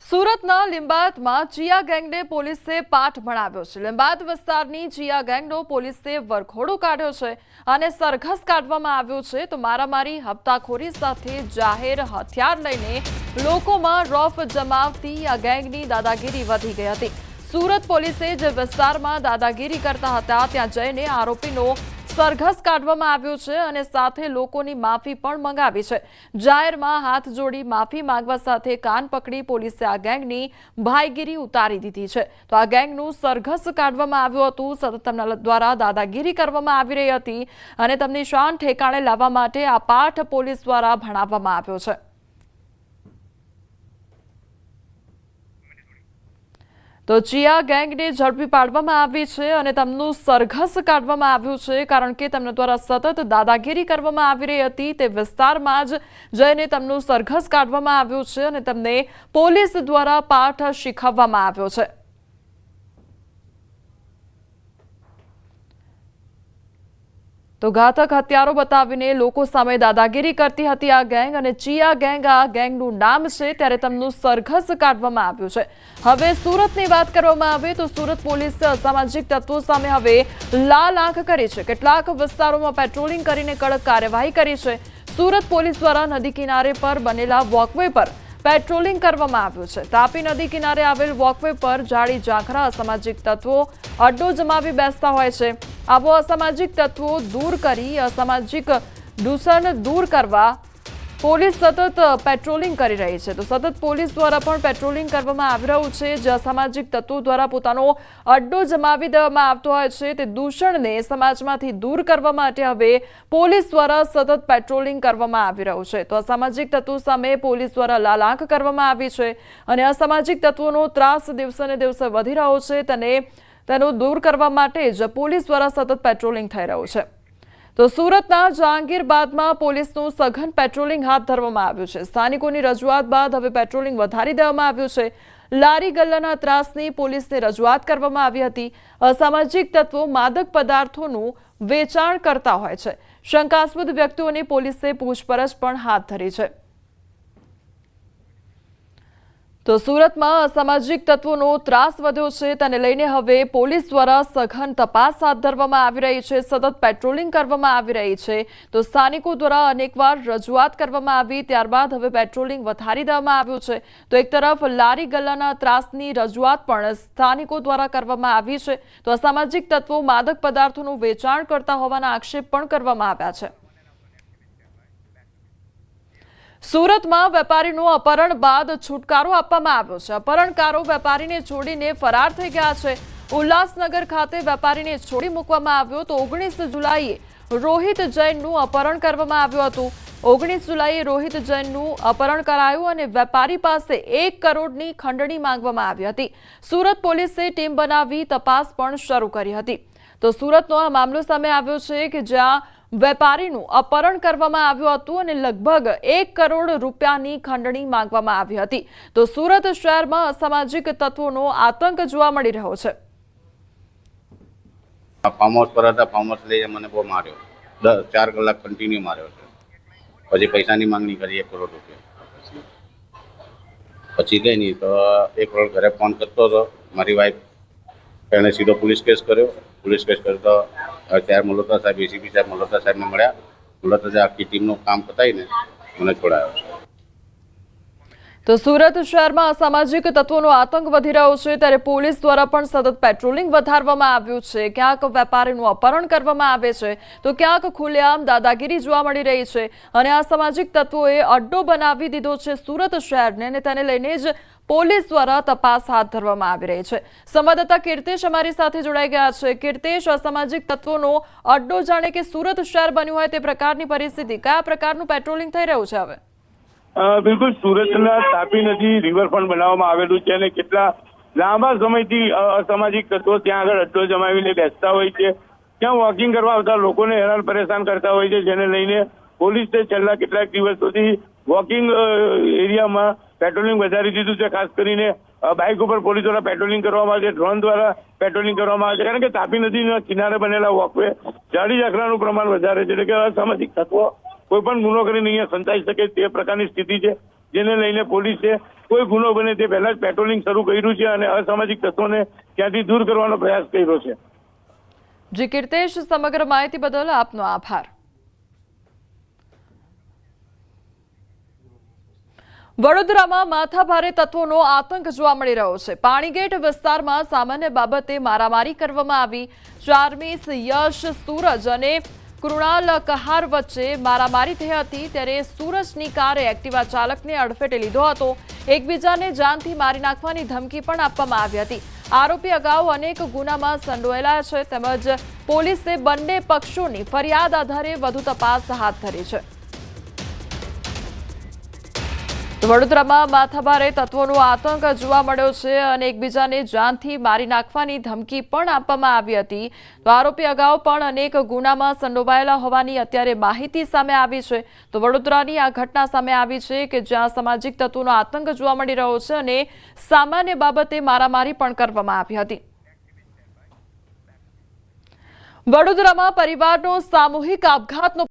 સુરતના લિંબાયતમાં ચિયા ગેંગને પોલીસે પાઠ ભણાવ્યો છે। લિંબાયત વિસ્તારની ચિયા ગેંગનો પોલીસે વરઘોડો કાઢ્યો છે અને સરઘસ કાઢવામાં આવ્યો છે। તો મારામારી હપ્તાખોરી સાથે જાહેર હથિયાર લઈને લોકોમાં રોફ જમાવતી આ ગેંગની દાદાગીરી વધી ગઈ હતી। સુરત પોલીસે જે વિસ્તારમાં દાદાગીરી કરતા હતા ત્યાં જઈને આરોપીનો સરઘસ કાઢવામાં આવ્યો છે અને સાથે લોકોની માફી પણ મંગાવી છે। જાહેરમાં હાથ જોડી માફી માંગવા સાથે કાન પકડી પોલીસે આ ગેંગની ભાઈગીરી ઉતારી દીધી છે। તો આ ગેંગનું સરઘસ કાઢવામાં આવ્યું હતું। સતત તેમના દ્વારા દાદાગીરી કરવામાં આવી રહી હતી અને તેમની શાન ઠેકાણે લાવવા માટે આ પાઠ પોલીસ દ્વારા ભણાવવામાં આવ્યો છે। તો ચિયા ગેંગને ઝડપી પાડવામાં આવી છે અને તેમનું સરઘસ કાઢવામાં આવ્યું છે કારણ કે તેમના દ્વારા સતત દાદાગીરી કરવામાં આવી રહી હતી। તે વિસ્તારમાં જ જઈને તેમનું સરઘસ કાઢવામાં આવ્યું છે અને તેમને પોલીસ દ્વારા પાઠ શીખવવામાં આવ્યો છે। તો ઘાતક હથિયારો બતાવીને લોકો સામે દાદાગીરી કરતી હતી આ ગેંગ અને ચિયા ગેંગ આ ગેંગનું નામ છે। ત્યારે તેમનું સરઘસ કાઢવામાં આવ્યું છે। હવે સુરતની વાત કરવામાં આવે તો સુરત પોલીસે અસામાજિક તત્વો સામે હવે લાલ આંખ કરી છે। કેટલાક વિસ્તારોમાં પેટ્રોલિંગ કરીને કડક કાર્યવાહી કરી છે। સુરત પોલીસ દ્વારા નદી કિનારે પર બનેલા વોકવે પર પેટ્રોલિંગ કરવામાં આવ્યું છે। તાપી નદી કિનારે આવેલ વોકવે પર જાડી ઝાંખરા અસામાજિક તત્વો અડ્ડો જમાવી બેસતા હોય છે। આવો અસામાજિક તત્વો દૂર કરી અસામાજિક દૂષણ દૂર કરવા પોલીસ સતત પેટ્રોલિંગ કરી રહી છે। તો સતત પોલીસ દ્વારા પણ પેટ્રોલિંગ કરવામાં આવી રહ્યું છે। જે અસામાજિક તત્વો દ્વારા પોતાનો અડ્ડો જમાવી દેવામાં આવતો હોય છે તે દૂષણને સમાજમાંથી દૂર કરવા માટે હવે પોલીસ દ્વારા સતત પેટ્રોલિંગ કરવામાં આવી રહ્યું છે। તો અસામાજિક તત્વો સામે પોલીસ દ્વારા લાલ આંખ કરવામાં આવી છે અને અસામાજિક તત્વોનો ત્રાસ દિવસે ને દિવસે વધી રહ્યો છે। તેનો દૂર કરવા માટે જ પોલીસ દ્વારા સતત પેટ્રોલિંગ થઈ રહ્યું છે। તો સુરતના જહાંગીરબાદમાં પોલીસનું સઘન પેટ્રોલિંગ હાથ ધરવામાં આવ્યું છે। સ્થાનિકોની રજૂઆત બાદ હવે પેટ્રોલિંગ વધારી દેવામાં આવ્યું છે। લારી ગલ્લાના ત્રાસની પોલીસને રજૂઆત કરવામાં આવી હતી। અસામાજિક તત્વો માદક પદાર્થોનું વેચાણ કરતા હોય છે। શંકાસ્પદ વ્યક્તિઓની પોલીસે પૂછપરછ પણ હાથ ધરી છે। તો સુરતમાં અસામાજિક તત્વોનો ત્રાસ વધ્યો છે તેને લઈને હવે પોલીસ દ્વારા સઘન તપાસ હાથ ધરવામાં આવી રહી છે। સતત પેટ્રોલિંગ કરવામાં આવી રહી છે। તો સ્થાનિકો દ્વારા અનેકવાર રજૂઆત કરવામાં આવી ત્યારબાદ હવે પેટ્રોલિંગ વધારી દેવામાં આવ્યું છે। તો એક તરફ લારી ગલ્લાના ત્રાસની રજૂઆત પણ સ્થાનિકો દ્વારા કરવામાં આવી છે। તો અસામાજિક તત્વો માદક પદાર્થોનું વેચાણ કરતા હોવાના આક્ષેપ પણ કરવામાં આવ્યા છે। સુરતમાં વેપારીનું અપહરણ બાદ છુટકારો આપવામાં આવ્યો છે। અપહરણકારો વેપારીને છોડીને ફરાર થઈ ગયા છે। ઉલ્લાસનગર ખાતે વેપારીને છોડી મૂકવામાં આવ્યો તો 19 જુલાઈએ રોહિત જૈનનું અપહરણ કરવામાં આવ્યું હતું। 19 જુલાઈએ રોહિત જૈનનું અપહરણ કરાયું અને વેપારી પાસે 1 કરોડની ખંડણી માંગવામાં આવી હતી। સુરત પોલીસે ટીમ બનાવી તપાસ પણ શરૂ કરી હતી। તો સુરતનો આ મામલો સામે આવ્યો છે કે જ્યાં વેપારીનું અપહરણ કરવામાં આવ્યું હતું અને લગભગ 1 કરોડ રૂપિયાની ખંડણી માંગવામાં આવી હતી। તો સુરત શહેરમાં અસામાજિક તત્વોનો આતંક જોવા મળી રહ્યો છે। ફાર્મ હાઉસ પર હતા, ફાર્મ હાઉસ લઈને મને બહુ માર્યો, 4 કલાક કન્ટિન્યુ માર્યો છે। પછી પૈસાની માંગણી કરી 1 કરોડ રૂપિયા। પછી કઈ નહીં તો 1 કરોડ ઘરે ફોન કરતો હતો મારી વાઈફ, એણે સીધો પોલીસ કેસ કર્યો। પોલીસ કેસ કર્યો તો ત્યારે મલ્હોત્રા સાહેબ, એસીપી સાહેબ મલ્હોત્રા સાહેબને મળ્યા। મલ્હોત્રા સાહેબ આખી ટીમનું કામ પતાવીને મને છોડાયો છે। તો સુરત શહેરમાં અસામાજિક તત્વોનો આતંક વધી રહ્યો છે ત્યારે પોલીસ દ્વારા પણ સતત પેટ્રોલિંગ વધારવામાં આવ્યું છે। ક્યાંક વેપારીનું અપહરણ કરવામાં આવે છે તો ક્યાંક ખુલ્લેઆમ દાદાગીરી જોવા મળી રહી છે અને અસામાજિક તત્વોએ અડ્ડો બનાવી દીધો છે સુરત શહેરને અને તેને લઈને જ પોલીસ દ્વારા તપાસ હાથ ધરવામાં આવી રહી છે। સંવાદદાતા કીર્તેશ અમારી સાથે જોડાઈ ગયા છે। કીર્તેશ, અસામાજિક તત્વોનો અડ્ડો જાણે કે સુરત શહેર બન્યું હોય તે પ્રકારની પરિસ્થિતિ, કયા પ્રકારનું પેટ્રોલિંગ થઈ રહ્યું છે હવે? બિલકુલ, સુરતના તાપી નદી રિવરફ્રન્ટ બનાવવામાં આવેલું છે અને કેટલા લાંબા સમયથી અસામાજિક તત્વો ત્યાં આગળ અડ્ડો જમાવીને બેસતા હોય છે। ત્યાં વોકિંગ કરવા આવતા લોકોને હેરાન પરેશાન કરતા હોય છે, જેને લઈને પોલીસે છેલ્લા કેટલાક દિવસોથી વોકિંગ એરિયામાં પેટ્રોલિંગ વધારી દીધું છે। ખાસ કરીને બાઇક ઉપર પોલીસ દ્વારા પેટ્રોલિંગ કરવામાં આવે છે, ડ્રોન દ્વારા પેટ્રોલિંગ કરવામાં આવે છે, કારણ કે તાપી નદીના કિનારે બનેલા વોકવે જાડી ઝાંખરાનું પ્રમાણ વધારે છે। એટલે કે અસામાજિક તત્વો કોઈ પણ ગુનો કરીને અહીંયા સંતાઈ શકે તે પ્રકારની સ્થિતિ છે। જેને લઈને પોલીસે કોઈ ગુનો બને તે પહેલા જ પેટ્રોલિંગ શરૂ કર્યું છે અને અસામાજિક તત્વોને ત્યાંથી દૂર કરવાનો પ્રયાસ કર્યો છે. જી કીર્તેશ, સમગ્ર માહિતી બદલ આપનો આભાર. વડોદરામાં માથાભારે તત્વોનો આતંક જોવા મળી રહ્યો છે. પાણીગેટ વિસ્તારમાં સામાન્ય બાબતે મારામારી કરવામાં આવી. ચાર્મિસ, યશ, સૂરજ અને કૃણાલ કહાર વચ્ચે મારામારી થઈ હતી. ત્યારે સૂરજની કારે એક્ટિવા ચાલકને અડફેટે લીધો હતો. એકબીજાને જાનથી મારી નાખવાની ધમકી પણ આપવામાં આવી હતી. આરોપી અગાઉ અનેક ગુનામાં સંડોવાયેલા છે તેમજ પોલીસે બંને પક્ષોની ફરિયાદ આધારે વધુ તપાસ હાથ ધરી છે. વડોદરામાં માથાભારે તત્વોનો આતંક જોવા મળ્યો છે અને એકબીજાને જાનથી મારી નાખવાની ધમકી પણ આપવામાં આવી હતી. તો આરોપી અગાઉ પણ અનેક ગુનામાં સંડોવાયેલા હોવાની અત્યારે માહિતી સામે આવી છે. તો વડોદરાની આ ઘટના સામે આવી છે કે જ્યાં સામાજિક તત્વોનો આતંક જોવા મળી રહ્યો છે અને સામાન્ય બાબતે મારામારી પણ કરવામાં આવી હતી. વડોદરામાં પરિવારનો સામૂહિક આપઘાતનો